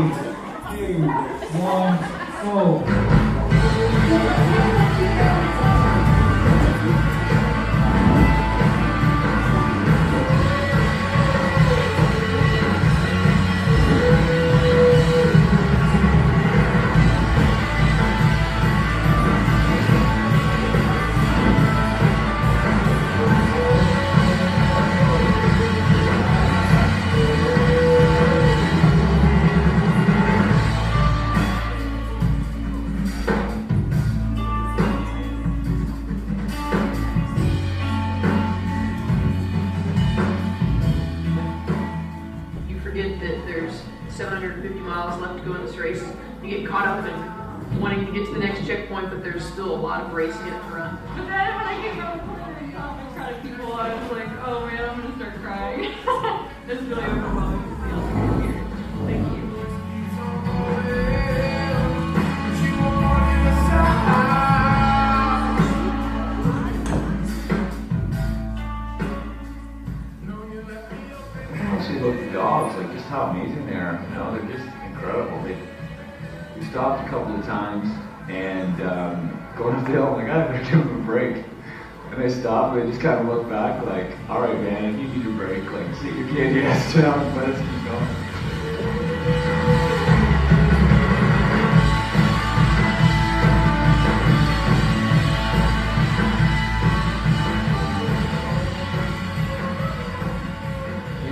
2, 1, go. That there's 750 miles left to go in this race. You get caught up in wanting to get to the next checkpoint, but there's still a lot of racing yet to run. But then when I came out with the crowd of people, I was like, oh man, I'm gonna start crying. It's really overwhelming to see all the people here. Thank you. Look at the dogs, like just how amazing they are. You know, they're just incredible. We stopped a couple of times and going up the hill, I'm like, I better give them a break. And they stopped and they just kind of looked back like, all right, man, you need a break. Like, sit your candy ass down, but let's keep going.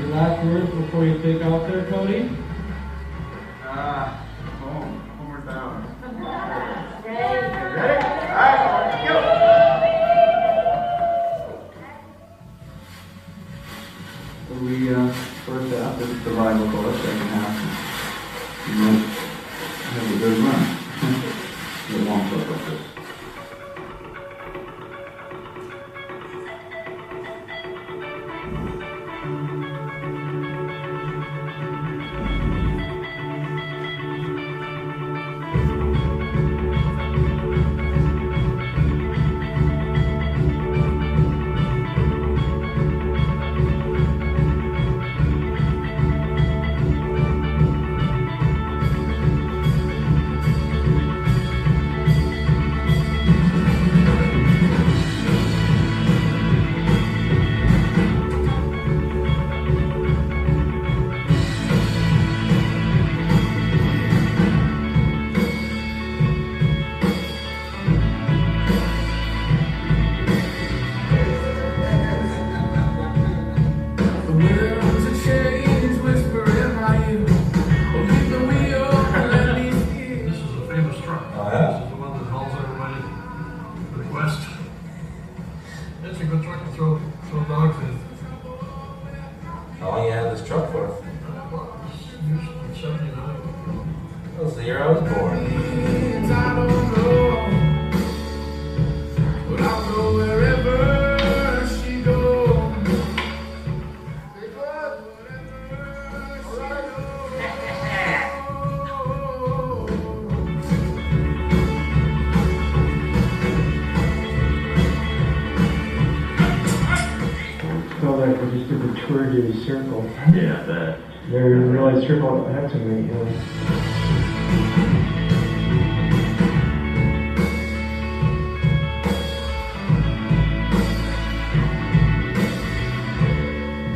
Last words before you take off there, Cody? Homeward bound. Ready? Ready? Alright, let's go! So we, first half is survival course, second half is, you know, have a good run. The long clip like this. It's a good truck to throw dogs in. How long you had this truck for? Usually 79. That was the year I was born. Felt like we just did the tour to the circle. Yeah, that. Never even realized circle had so many hills.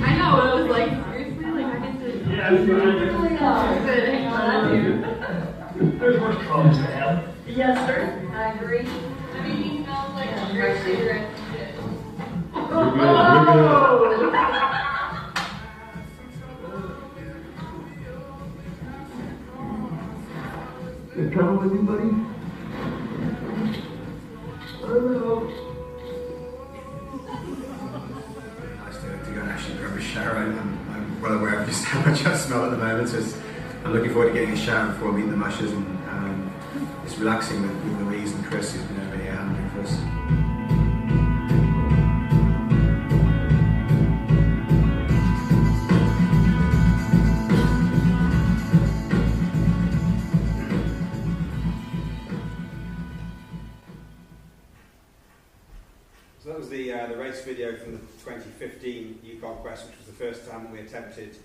I know, I was like, seriously? Like, I get to... Yeah, it's really good. Good, hang on, I do. There's worse problems to have. Yes, sir. I agree. I mean, he smells like a great cigarette. You're good. You're good. You trouble with anybody? Hello. Nice to go and actually grab a shower. I'm well aware of just how much I smell at the moment, so I'm looking forward to getting a shower before I meet the mushers, and it's relaxing with Louise and Chris who's been over here handling for us. So that was the race video from the 2015 Yukon Quest, which was the first time we attempted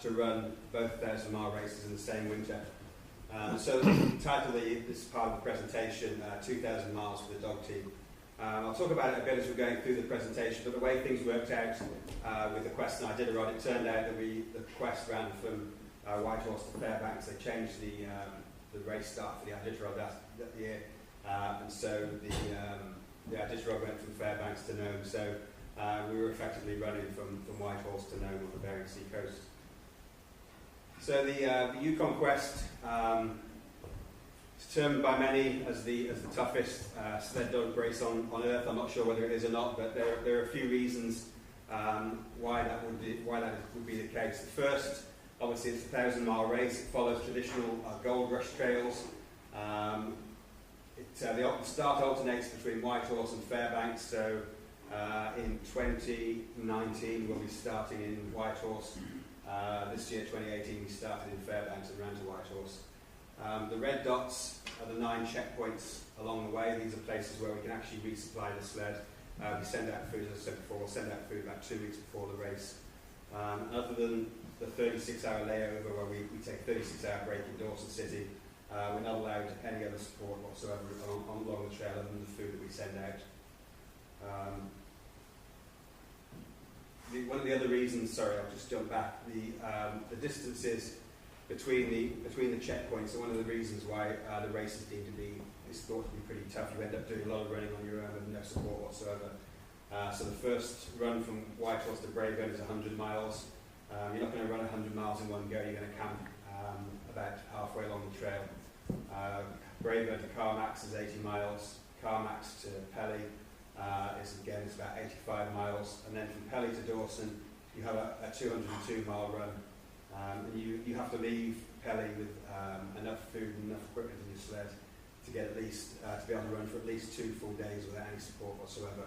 to run both 1,000-mile races in the same winter. So the title of this part of the presentation, 2,000 miles for the dog team. I'll talk about it a bit as we're going through the presentation, but the way things worked out with the Quest and Iditarod, it turned out that the Quest ran from Whitehorse to Fairbanks. They changed the race start for the Iditarod that year, and so the Iditarod went from Fairbanks to Nome. So we were effectively running from Whitehorse to Nome on the Bering Sea coast. So the Yukon Quest is termed by many as the toughest sled dog race on Earth. I'm not sure whether it is or not, but there are a few reasons why that would be the case. The first, obviously, it's a 1,000-mile race. It follows traditional gold rush trails. The start alternates between Whitehorse and Fairbanks. So in 2019, we'll be starting in Whitehorse. This year, 2018, we started in Fairbanks and ran to Whitehorse. The red dots are the 9 checkpoints along the way. These are places where we can actually resupply the sled. We send out food, as I said before, we'll send out food about 2 weeks before the race. Other than the 36-hour layover where we take a 36-hour break in Dawson City, we're not allowed any other support whatsoever along the trail other than the food that we send out. One of the other reasons, sorry, I'll just jump back, the distances between the checkpoints are one of the reasons why the race is thought to be pretty tough. You end up doing a lot of running on your own with no support whatsoever. So the first run from Whitehorse to Braeburn is 100 miles. You're not going to run 100 miles in one go. You're going to camp about halfway along the trail. Braeburn to Carmax is 80 miles. Carmax to Pelly is about 85 miles. And then from Pelly to Dawson, you have a 202-mile run. And you have to leave Pelly with enough food and enough equipment in your sled to get to be on the run for at least 2 full days without any support whatsoever.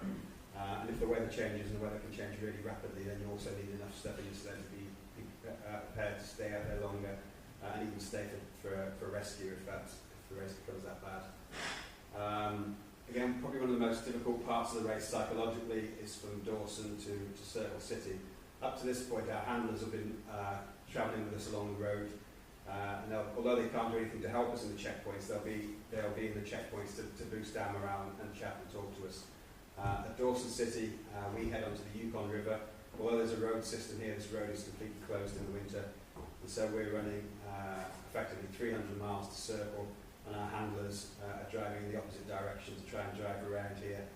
And if the weather changes, and the weather can change really rapidly, then you also need enough stuff in your sled to be prepared to stay out there longer and even stay for rescue if the race becomes that bad. Again, probably one of the most difficult parts of the race psychologically is from Dawson to Circle City. Up to this point, our handlers have been travelling with us along the road. And although they can't do anything to help us in the checkpoints, they'll be in the checkpoints to boost our morale and chat and talk to us. At Dawson City, we head onto the Yukon River. Although there's a road system here, this road is completely closed in the winter. And so we're running effectively 300 miles to Circle, and our handlers are driving in the opposite direction to try and drive around here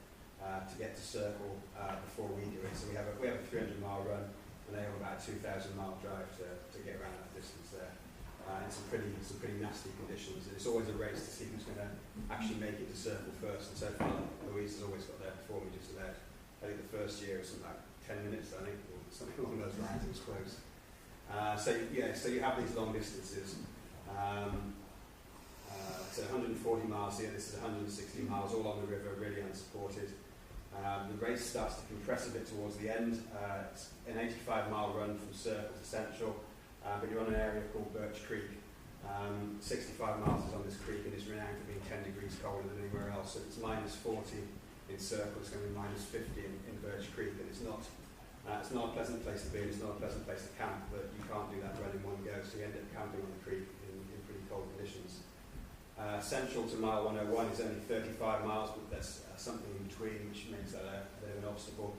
to get to Circle before we do it. So we have a 300-mile run, and they have about a 2,000-mile drive to get around that distance there. In some pretty nasty conditions. And it's always a race to see who's going to actually make it to Circle first. And so far, Louise has always got there before me, just about, I think the first year was something like 10 minutes, I think, or something along those lines. It was close. So you have these long distances. So 140 miles here, this is 160 miles, all on the river, really unsupported. The race starts to compress a bit towards the end. It's an 85-mile run from Circle to Central. But you're on an area called Birch Creek. 65 miles is on this creek, and it's renowned for being 10 degrees colder than anywhere else. So it's minus 40 in Circle, it's going to be minus 50 in Birch Creek, and it's not a pleasant place to be, and it's not a pleasant place to camp, but you can't do that run in one go, so you end up camping on the creek in pretty cold conditions. Central to mile 101 is only 35 miles, but there's something in between, which makes that a bit of an obstacle.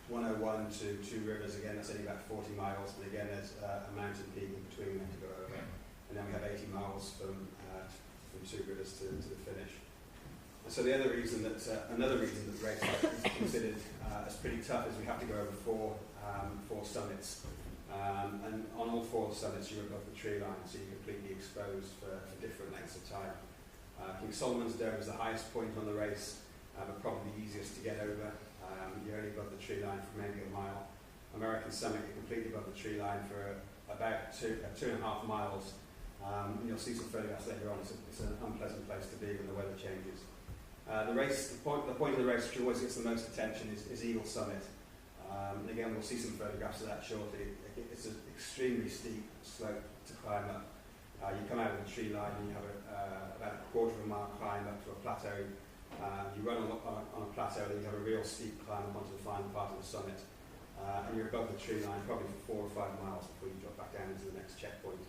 101 to Two Rivers, again, that's only about 40 miles, but again, there's a mountain peak in between we have to go over. And then we have 80 miles from Two Rivers to the finish. And so another reason that the race is considered as pretty tough is we have to go over four summits. And on all 4 summits, you're above the tree line, so you're completely exposed for different lengths of time. King Solomon's Dome is the highest point on the race, but probably the easiest to get over. You're only above the tree line for maybe a mile. American Summit, you're completely above the tree line for about 2.5 miles. And you'll see some photographs later on. It's an unpleasant place to be when the weather changes. The point of the race, which always gets the most attention, is Eagle Summit. And again, we'll see some photographs of that shortly. It's an extremely steep slope to climb up. You come out of the tree line and you have about a quarter of a mile climb up to a plateau. You run on a plateau, then you have a real steep climb up onto the final part of the summit. and you're above the tree line probably for 4 or 5 miles before you drop back down into the next checkpoint.